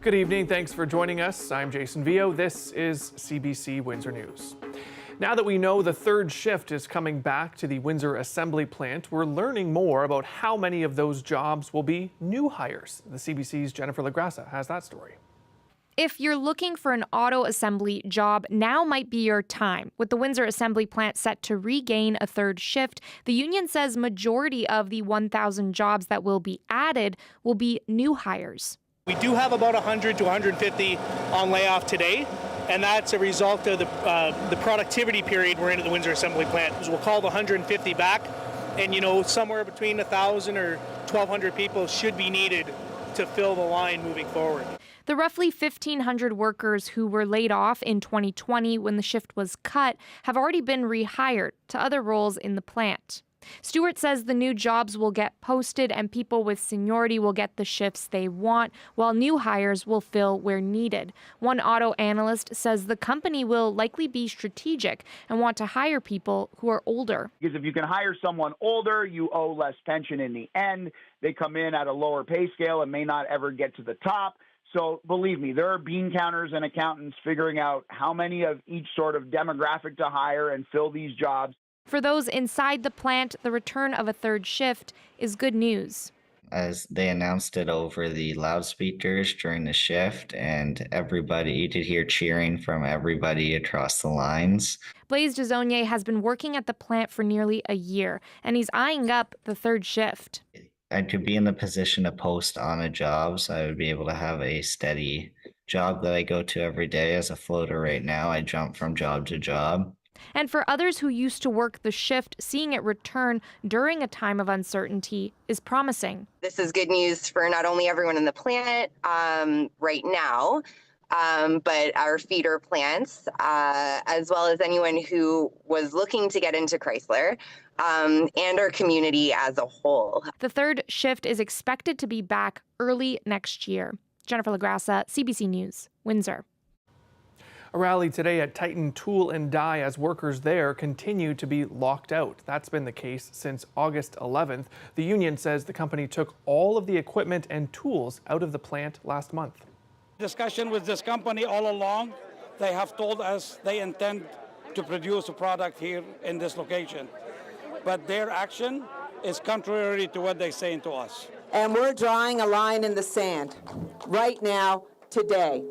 Good evening. Thanks for joining us. I'm Jason Vio. This is CBC Windsor News. Now that we know the third shift is coming back to the Windsor Assembly Plant, we're learning more about how many of those jobs will be new hires. The CBC's Jennifer LaGrassa has that story. If you're looking for an auto assembly job, now might be your time. With the Windsor Assembly Plant set to regain a third shift, the union says majority of the 1,000 jobs that will be added will be new hires. We do have about 100 to 150 on layoff today, and that's a result of the productivity period we're in at the Windsor Assembly Plant. We'll call the 150 back, and somewhere between 1,000 or 1,200 people should be needed to fill the line moving forward. The roughly 1,500 workers who were laid off in 2020 when the shift was cut have already been rehired to other roles in the plant. Stewart says the new jobs will get posted and people with seniority will get the shifts they want, while new hires will fill where needed. One auto analyst says the company will likely be strategic and want to hire people who are older. Because if you can hire someone older, you owe less pension in the end. They come in at a lower pay scale and may not ever get to the top. So believe me, there are bean counters and accountants figuring out how many of each sort of demographic to hire and fill these jobs. For those inside the plant, the return of a third shift is good news. As they announced it over the loudspeakers during the shift, and you could hear cheering from everybody across the lines. Blaise Desognier has been working at the plant for nearly a year, and he's eyeing up the third shift. I could be in the position to post on a job, so I would be able to have a steady job that I go to every day. As a floater right now, I jump from job to job. And for others who used to work the shift, seeing it return during a time of uncertainty is promising. This is good news for not only everyone in the plant right now, but our feeder plants, as well as anyone who was looking to get into Chrysler, and our community as a whole. The third shift is expected to be back early next year. Jennifer LaGrassa, CBC News, Windsor. A rally today at Titan Tool and Die as workers there continue to be locked out. That's been the case since August 11th. The union says the company took all of the equipment and tools out of the plant last month. Discussion with this company all along, they have told us they intend to produce a product here in this location. But their action is contrary to what they're saying to us. And we're drawing a line in the sand right now, today.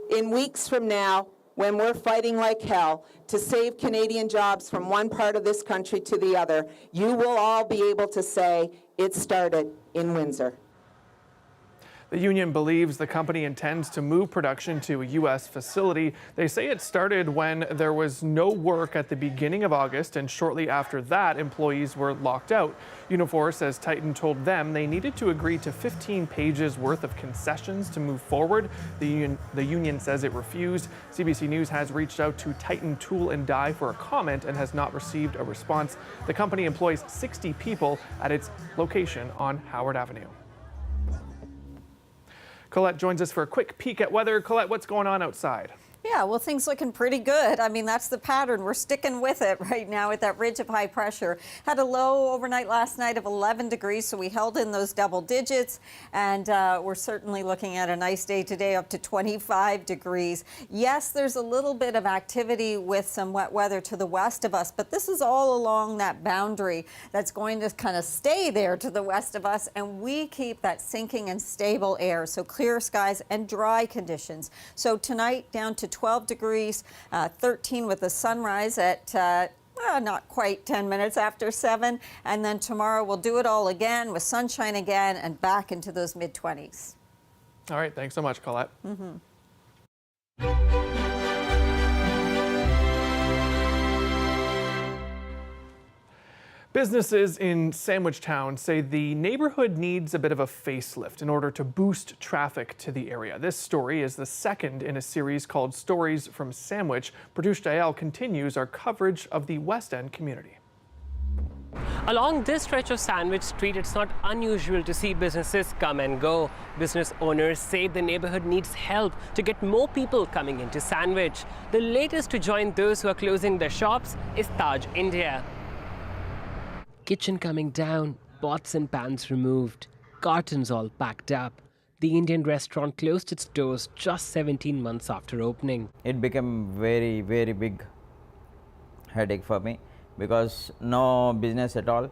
In weeks from now, when we're fighting like hell to save Canadian jobs from one part of this country to the other, you will all be able to say it started in Windsor. The union believes the company intends to move production to a U.S. facility. They say it started when there was no work at the beginning of August, and shortly after that, employees were locked out. Unifor says Titan told them they needed to agree to 15 pages worth of concessions to move forward. The union says it refused. CBC News has reached out to Titan Tool and Die for a comment and has not received a response. The company employs 60 people at its location on Howard Avenue. Colette joins us for a quick peek at weather. Colette, what's going on outside? Yeah, well, things looking pretty good. I mean, that's the pattern. We're sticking with it right now with that ridge of high pressure. Had a low overnight last night of 11 degrees, so we held in those double digits. And we're certainly looking at a nice day today, up to 25 degrees. Yes, there's a little bit of activity with some wet weather to the west of us, but this is all along that boundary that's going to kind of stay there to the west of us. And we keep that sinking and stable air, so clear skies and dry conditions. So tonight down to 12 degrees, 13 with the sunrise at not quite 10 minutes after 7. And then tomorrow we'll do it all again with sunshine again and back into those mid-20s. All right. Thanks so much, Colette. Businesses in Sandwich Town say the neighborhood needs a bit of a facelift in order to boost traffic to the area. This story is the second in a series called Stories from Sandwich. Producer Jael continues our coverage of the West End community. Along this stretch of Sandwich Street, it's not unusual to see businesses come and go. Business owners say the neighborhood needs help to get more people coming into Sandwich. The latest to join those who are closing their shops is Taj India. Kitchen coming down, pots and pans removed, cartons all packed up. The Indian restaurant closed its doors just 17 months after opening. It became very, very big headache for me because no business at all.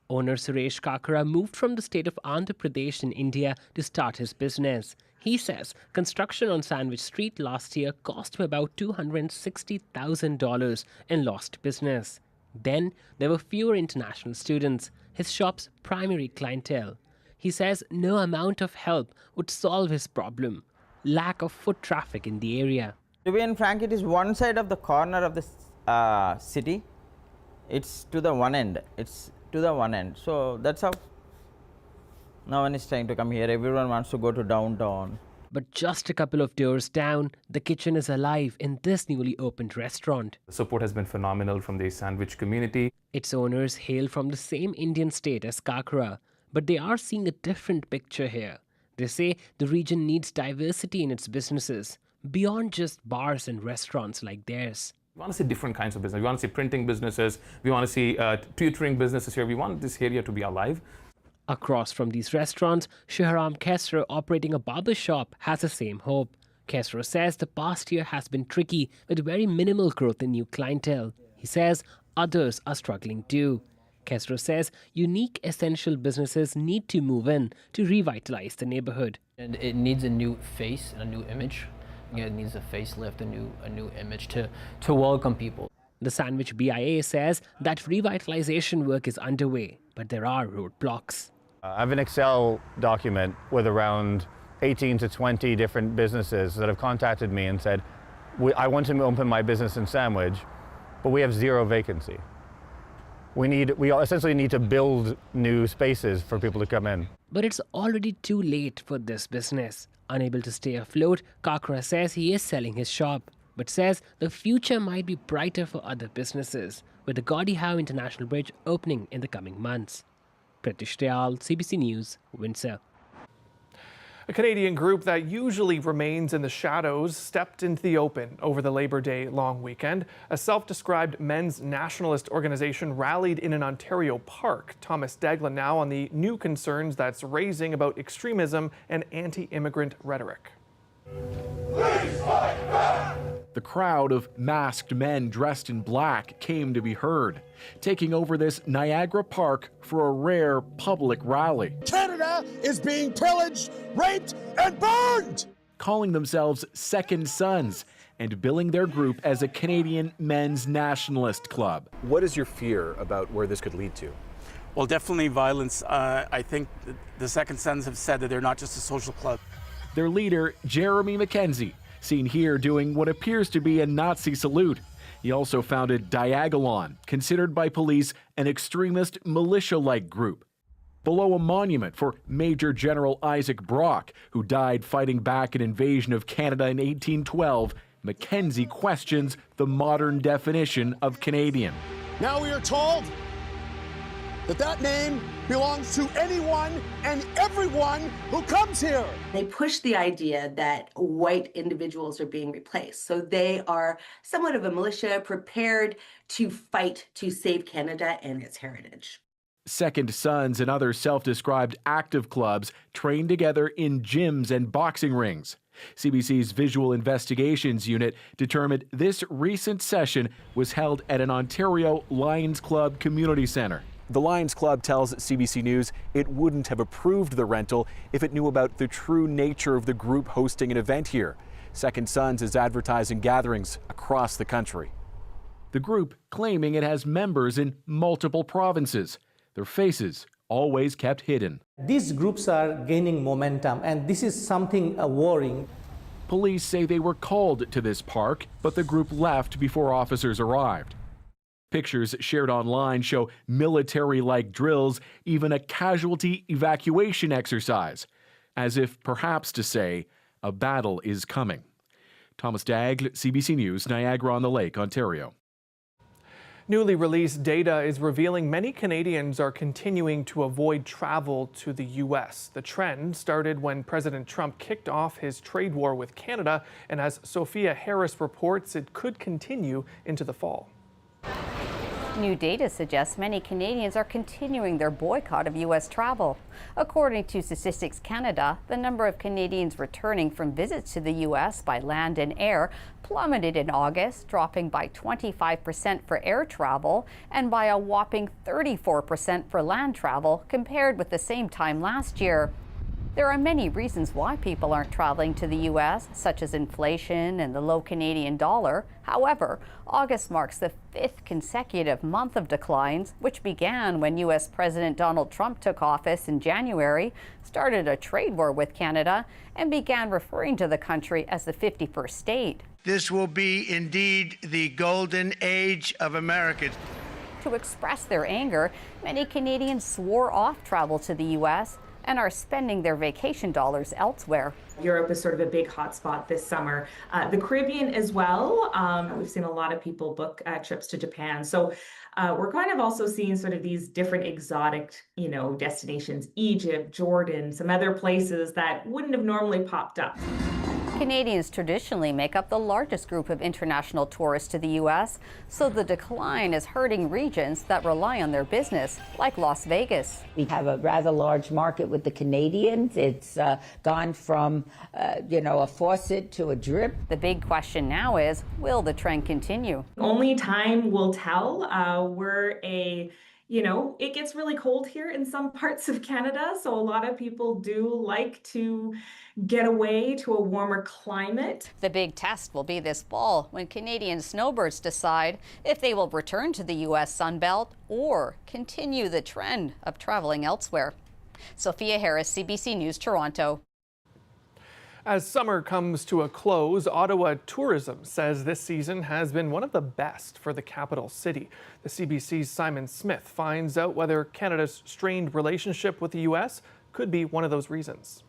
Owner Suresh Kakra moved from the state of Andhra Pradesh in India to start his business. He says construction on Sandwich Street last year cost him about $260,000 in lost business. Then there were fewer international students, his shop's primary clientele. He says no amount of help would solve his problem. Lack of foot traffic in the area. To be frank, it is one side of the corner of the city. It's to the one end. So that's how no one is trying to come here. Everyone wants to go to downtown. But just a couple of doors down, the kitchen is alive in this newly opened restaurant. The support has been phenomenal from the sandwich community. Its owners hail from the same Indian state as Kakra, but they are seeing a different picture here. They say the region needs diversity in its businesses, beyond just bars and restaurants like theirs. We want to see different kinds of business. We want to see printing businesses. We want to see tutoring businesses here. We want this area to be alive. Across from these restaurants, Shahram Khesro, operating a barber shop, has the same hope. Khesro says the past year has been tricky with very minimal growth in new clientele. He says others are struggling too. Khesro says unique essential businesses need to move in to revitalize the neighborhood. And it needs a new face and a new image. It needs a facelift, a new image to welcome people. The Sandwich BIA says that revitalization work is underway, but there are roadblocks. I have an Excel document with around 18 to 20 different businesses that have contacted me and said, I want to open my business in Sandwich, but we have zero vacancy. We essentially need to build new spaces for people to come in. But it's already too late for this business. Unable to stay afloat, Kakra says he is selling his shop, but says the future might be brighter for other businesses, with the Gordie Howe International Bridge opening in the coming months. Pratish Dayal, CBC News, Windsor. A Canadian group that usually remains in the shadows stepped into the open over the Labor Day long weekend. A self-described men's nationalist organization rallied in an Ontario park. Thomas Dagla now on the new concerns that's raising about extremism and anti-immigrant rhetoric. The crowd of masked men dressed in black came to be heard, taking over this Niagara Park for a rare public rally. Canada is being pillaged, raped, and burned! Calling themselves Second Sons and billing their group as a Canadian men's nationalist club. What is your fear about where this could lead to? Well, definitely violence. I think the Second Sons have said that they're not just a social club. Their leader, Jeremy Mackenzie, seen here doing what appears to be a Nazi salute. He also founded Diagolon, considered by police an extremist militia-like group. Below a monument for Major General Isaac Brock, who died fighting back an invasion of Canada in 1812, Mackenzie questions the modern definition of Canadian. Now we are told that name belongs to anyone and everyone who comes here. They push the idea that white individuals are being replaced. So they are somewhat of a militia prepared to fight to save Canada and its heritage. Second Sons and other self-described active clubs train together in gyms and boxing rings. CBC's Visual Investigations Unit determined this recent session was held at an Ontario Lions Club community center. The Lions Club tells CBC News it wouldn't have approved the rental if it knew about the true nature of the group hosting an event here. Second Sons is advertising gatherings across the country. The group claiming it has members in multiple provinces. Their faces always kept hidden. These groups are gaining momentum, and this is something worrying. Police say they were called to this park, but the group left before officers arrived. Pictures shared online show military-like drills, even a casualty evacuation exercise, as if perhaps to say, a battle is coming. Thomas Dagl, CBC News, Niagara-on-the-Lake, Ontario. Newly released data is revealing many Canadians are continuing to avoid travel to the U.S. The trend started when President Trump kicked off his trade war with Canada, and as Sophia Harris reports, it could continue into the fall. New data suggests many Canadians are continuing their boycott of U.S. travel. According to Statistics Canada, the number of Canadians returning from visits to the U.S. by land and air plummeted in August, dropping by 25% for air travel and by a whopping 34% for land travel compared with the same time last year. There are many reasons why people aren't traveling to the U.S., such as inflation and the low Canadian dollar. However, August marks the 5th consecutive month of declines, which began when U.S. President Donald Trump took office in January, started a trade war with Canada, and began referring to the country as the 51st state. This will be indeed the golden age of America. To express their anger, many Canadians swore off travel to the U.S., and are spending their vacation dollars elsewhere. Europe is sort of a big hotspot this summer. The Caribbean as well. We've seen a lot of people book trips to Japan. So we're kind of also seeing sort of these different exotic, destinations, Egypt, Jordan, some other places that wouldn't have normally popped up. Canadians traditionally make up the largest group of international tourists to the U.S., so the decline is hurting regions that rely on their business, like Las Vegas. We have a rather large market with the Canadians. It's gone from, a faucet to a drip. The big question now is, will the trend continue? Only time will tell. It gets really cold here in some parts of Canada, so a lot of people do like to get away to a warmer climate. The big test will be this fall when Canadian snowbirds decide if they will return to the U.S. Sunbelt or continue the trend of traveling elsewhere. Sophia Harris, CBC News, Toronto. As summer comes to a close, Ottawa tourism says this season has been one of the best for the capital city. The CBC's Simon Smith finds out whether Canada's strained relationship with the U.S. could be one of those reasons.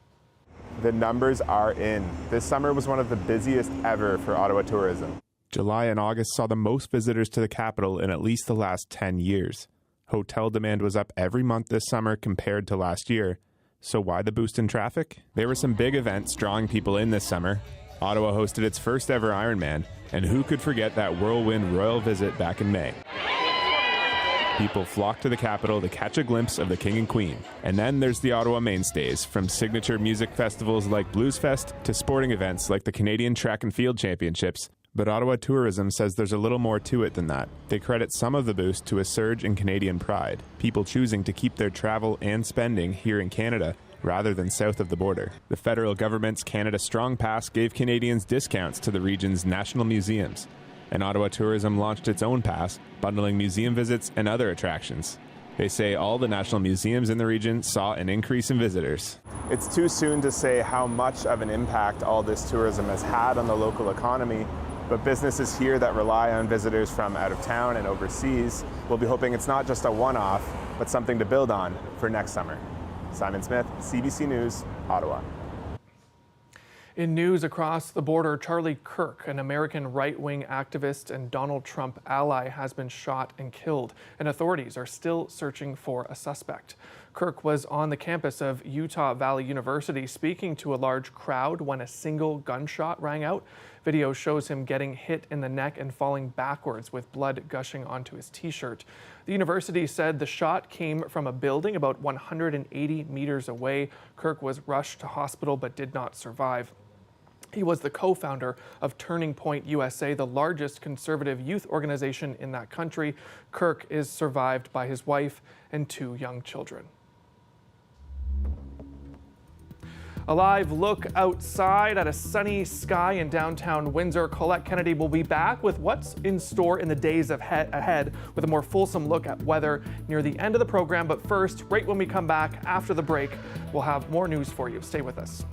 The numbers are in. This summer was one of the busiest ever for Ottawa tourism. July and August saw the most visitors to the capital in at least the last 10 years. Hotel demand was up every month this summer compared to last year. So why the boost in traffic? There were some big events drawing people in this summer. Ottawa hosted its first ever Ironman, and who could forget that whirlwind royal visit back in May? People flocked to the capital to catch a glimpse of the King and Queen. And then there's the Ottawa mainstays, from signature music festivals like Blues Fest to sporting events like the Canadian Track and Field Championships. But Ottawa tourism says there's a little more to it than that. They credit some of the boost to a surge in Canadian pride, people choosing to keep their travel and spending here in Canada rather than south of the border. The federal government's Canada Strong Pass gave Canadians discounts to the region's national museums, and Ottawa Tourism launched its own pass, bundling museum visits and other attractions. They say all the national museums in the region saw an increase in visitors. It's too soon to say how much of an impact all this tourism has had on the local economy, but businesses here that rely on visitors from out of town and overseas will be hoping it's not just a one-off, but something to build on for next summer. Simon Smith, CBC News, Ottawa. In news across the border, Charlie Kirk, an American right-wing activist and Donald Trump ally, has been shot and killed, and authorities are still searching for a suspect. Kirk was on the campus of Utah Valley University speaking to a large crowd when a single gunshot rang out. Video shows him getting hit in the neck and falling backwards with blood gushing onto his t-shirt. The university said the shot came from a building about 180 meters away. Kirk was rushed to hospital but did not survive. He was the co-founder of Turning Point USA, the largest conservative youth organization in that country. Kirk is survived by his wife and 2 young children. A live look outside at a sunny sky in downtown Windsor. Colette Kennedy will be back with what's in store in the days ahead with a more fulsome look at weather near the end of the program. But first, right when we come back after the break, we'll have more news for you. Stay with us.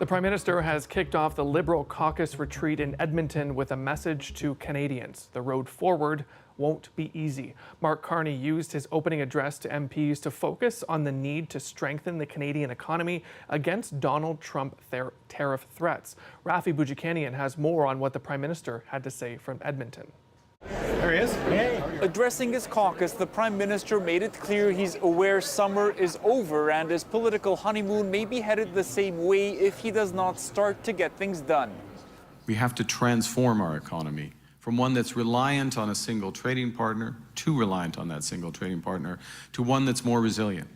The Prime Minister has kicked off the Liberal Caucus retreat in Edmonton with a message to Canadians. The road forward won't be easy. Mark Carney used his opening address to MPs to focus on the need to strengthen the Canadian economy against Donald Trump tariff threats. Rafi Boudjikanian has more on what the Prime Minister had to say from Edmonton. There he is. Hey. Addressing his caucus, the Prime Minister made it clear he's aware summer is over and his political honeymoon may be headed the same way if he does not start to get things done. We have to transform our economy from one that's reliant on a single trading partner, too reliant on that single trading partner, to one that's more resilient,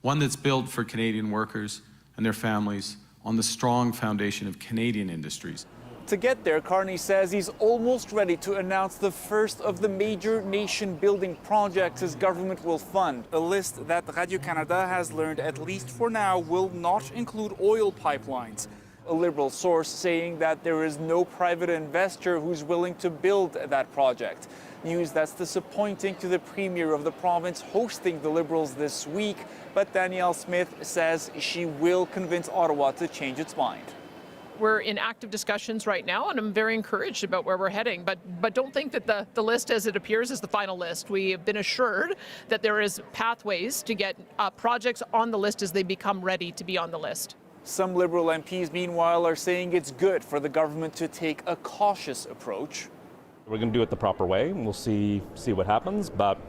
one that's built for Canadian workers and their families on the strong foundation of Canadian industries. To get there, Carney says he's almost ready to announce the first of the major nation-building projects his government will fund. A list that Radio-Canada has learned, at least for now, will not include oil pipelines. A Liberal source saying that there is no private investor who's willing to build that project. News that's disappointing to the Premier of the province hosting the Liberals this week, but Danielle Smith says she will convince Ottawa to change its mind. We're in active discussions right now, and I'm very encouraged about where we're heading. But don't think that the list as it appears is the final list. We have been assured that there is pathways to get projects on the list as they become ready to be on the list. Some Liberal MPs, meanwhile, are saying it's good for the government to take a cautious approach. We're going to do it the proper way, and we'll see what happens. But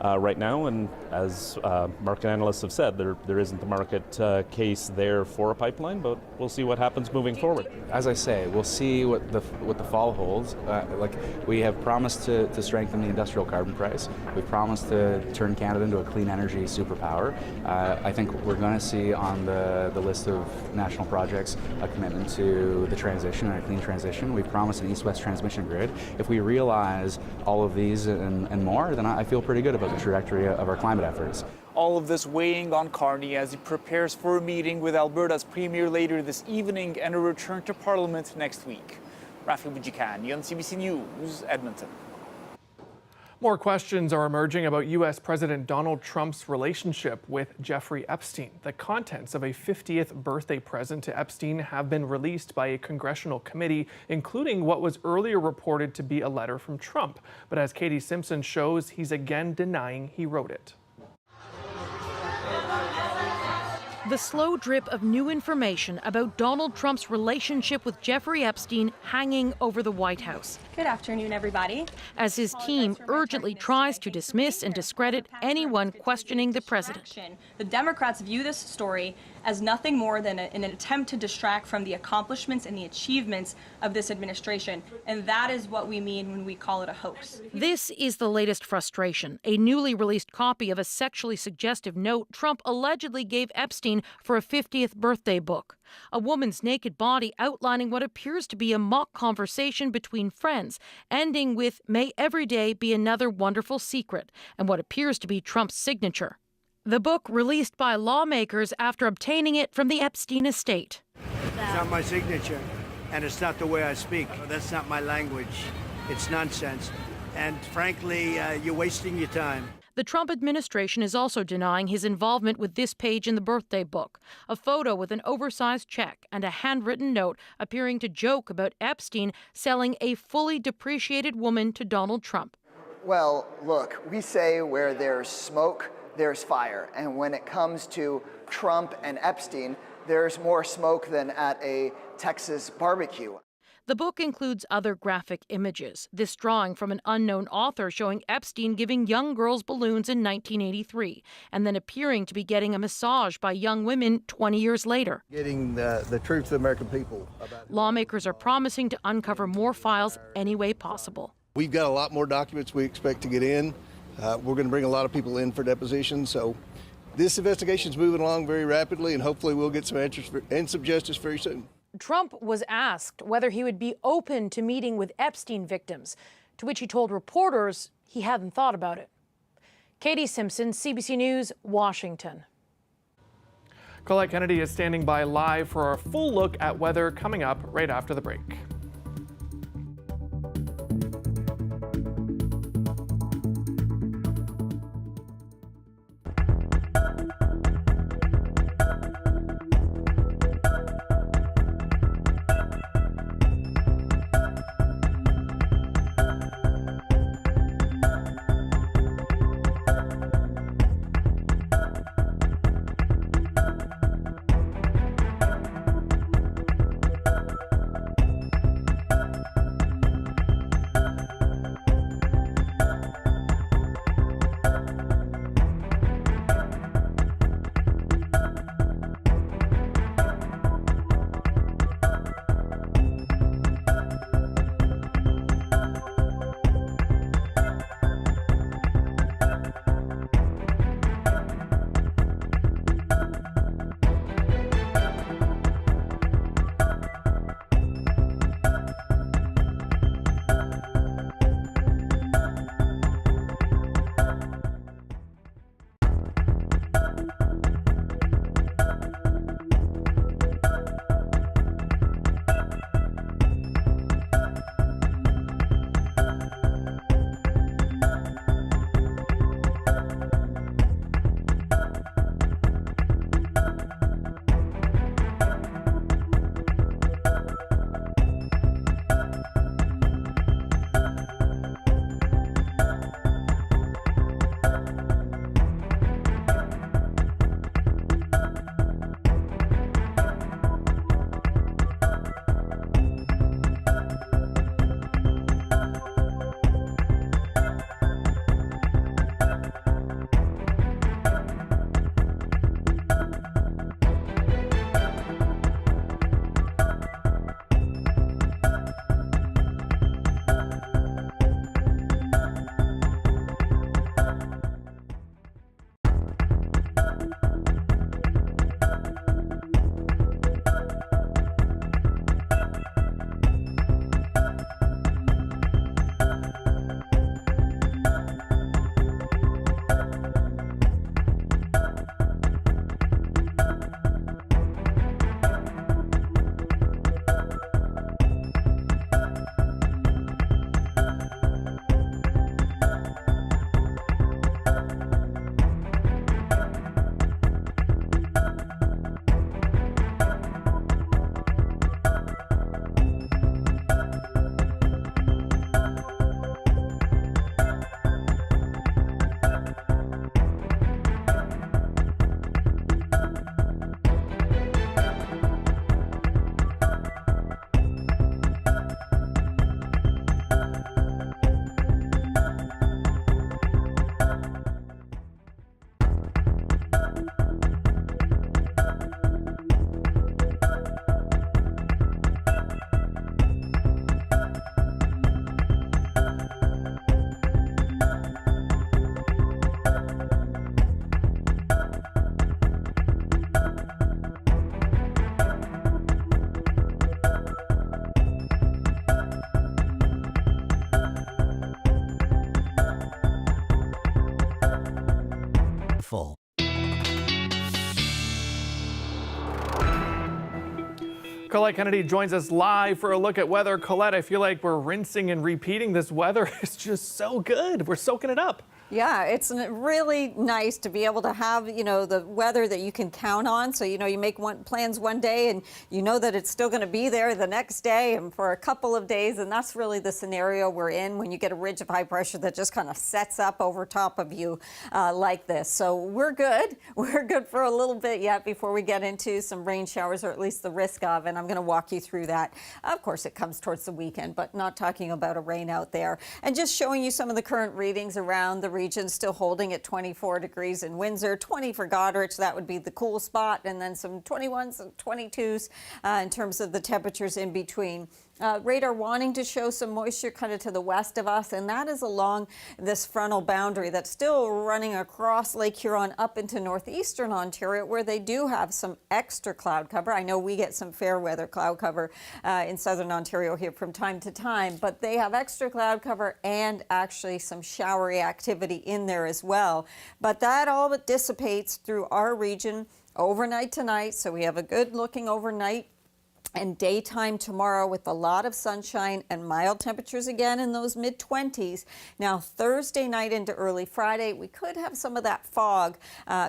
right now, and as market analysts have said, there isn't the market case there for a pipeline, but we'll see what happens moving forward. As I say, we'll see what the fall holds. We have promised to strengthen the industrial carbon price. We've promised to turn Canada into a clean energy superpower. I think we're going to see on the list of national projects a commitment to the transition and a clean transition. We've promised an east-west transmission grid. If we realize all of these and more, then I feel pretty good about the trajectory of our climate efforts. All of this weighing on Carney as he prepares for a meeting with Alberta's Premier later this evening and a return to Parliament next week. Rafi Boudjikanian, CBC News, Edmonton. More questions are emerging about U.S. President Donald Trump's relationship with Jeffrey Epstein. The contents of a 50th birthday present to Epstein have been released by a congressional committee, including what was earlier reported to be a letter from Trump. But as Katie Simpson shows, he's again denying he wrote it. The slow drip of new information about Donald Trump's relationship with Jeffrey Epstein hanging over the White House. Good afternoon, everybody. As his team urgently tries to dismiss and discredit anyone questioning the president. The Democrats view this story as nothing more than an attempt to distract from the accomplishments and the achievements of this administration. And that is what we mean when we call it a hoax. This is the latest frustration. A newly released copy of a sexually suggestive note Trump allegedly gave Epstein for a 50th birthday book. A woman's naked body outlining what appears to be a mock conversation between friends, ending with "May every day be another wonderful secret," and what appears to be Trump's signature. The book released by lawmakers after obtaining it from the Epstein estate. It's not my signature, and it's not the way I speak. That's not my language. It's nonsense. And frankly, you're wasting your time. The Trump administration is also denying his involvement with this page in the birthday book, a photo with an oversized check and a handwritten note appearing to joke about Epstein selling a fully depreciated woman to Donald Trump. Well, look, we say where there's smoke, there's fire. And when it comes to Trump and Epstein, there's more smoke than at a Texas barbecue. The book includes other graphic images. This drawing from an unknown author showing Epstein giving young girls balloons in 1983 and then appearing to be getting a massage by young women 20 years later. Getting the truth to the American people. Lawmakers are promising to uncover more files any way possible. We've got a lot more documents we expect to get in. We're going to bring a lot of people in for depositions. So this investigation is moving along very rapidly, and hopefully we'll get some answers and some justice very soon. Trump was asked whether he would be open to meeting with Epstein victims, to which he told reporters he hadn't thought about it. Katie Simpson, CBC News, Washington. Colette Kennedy is standing by live for a full look at weather coming up right after the break. Colette Kennedy joins us live for a look at weather. Colette, I feel like we're rinsing and repeating this weather. It's just so good. We're soaking it up. Yeah, it's really nice to be able to have, the weather that you can count on. So, you make plans one day and you know that it's still going to be there the next day and for a couple of days. And that's really the scenario we're in when you get a ridge of high pressure that just kind of sets up over top of you like this. So we're good. We're good for a little bit yet before we get into some rain showers, or at least the risk of. And I'm going to walk you through that. Of course, it comes towards the weekend, but not talking about a rain out there. And just showing you some of the current readings around the region, still holding at 24 degrees in Windsor, 20 for Goderich. That would be the cool spot, and then some 21s and 22s in terms of the temperatures in between. Radar wanting to show some moisture kind of to the west of us, and that is along this frontal boundary that's still running across Lake Huron up into northeastern Ontario, where they do have some extra cloud cover. I know we get some fair weather cloud cover in southern Ontario here from time to time, but they have extra cloud cover and actually some showery activity in there as well. But that all dissipates through our region overnight tonight, so we have a good looking overnight and daytime tomorrow with a lot of sunshine and mild temperatures again in those mid-20s. Now, Thursday night into early Friday, we could have some of that fog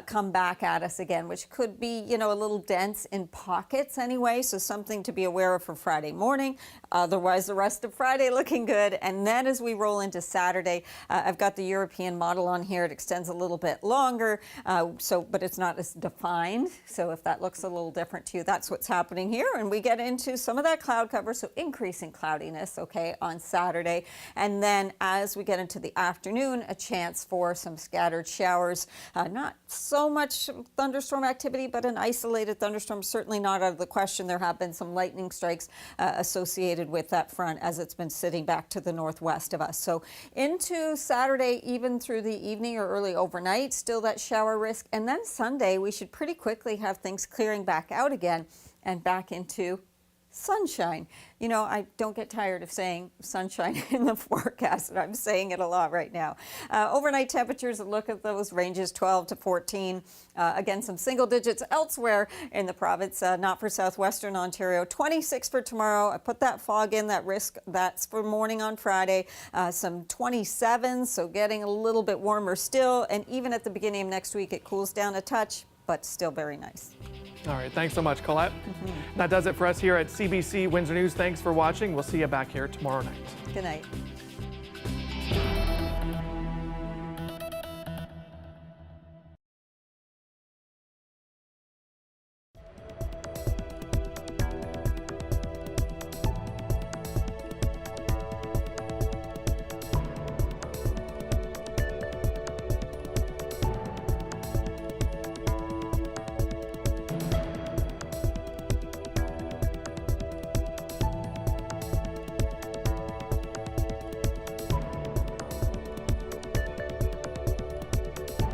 come back at us again, which could be, a little dense in pockets anyway, so something to be aware of for Friday morning. Otherwise, the rest of Friday looking good. And then as we roll into Saturday, I've got the European model on here. It extends a little bit longer, but it's not as defined. So if that looks a little different to you, that's what's happening here. And we get into some of that cloud cover, so increasing cloudiness, on Saturday. And then as we get into the afternoon, a chance for some scattered showers. Not so much thunderstorm activity, but an isolated thunderstorm, certainly not out of the question. There have been some lightning strikes associated with that front as it's been sitting back to the northwest of us. So into Saturday, even through the evening or early overnight, still that shower risk. And then Sunday, we should pretty quickly have things clearing back out again and back into sunshine. I don't get tired of saying sunshine in the forecast, and I'm saying it a lot right now. Overnight temperatures, look at those ranges, 12 to 14. Again, some single digits elsewhere in the province, not for southwestern Ontario. 26 for tomorrow. I put that fog in, that risk, that's for morning on Friday. Some 27s, so getting a little bit warmer still. And even at the beginning of next week, it cools down a touch, but still very nice. All right, thanks so much, Colette. That does it for us here at CBC Windsor News. Thanks for watching. We'll see you back here tomorrow night. Good night.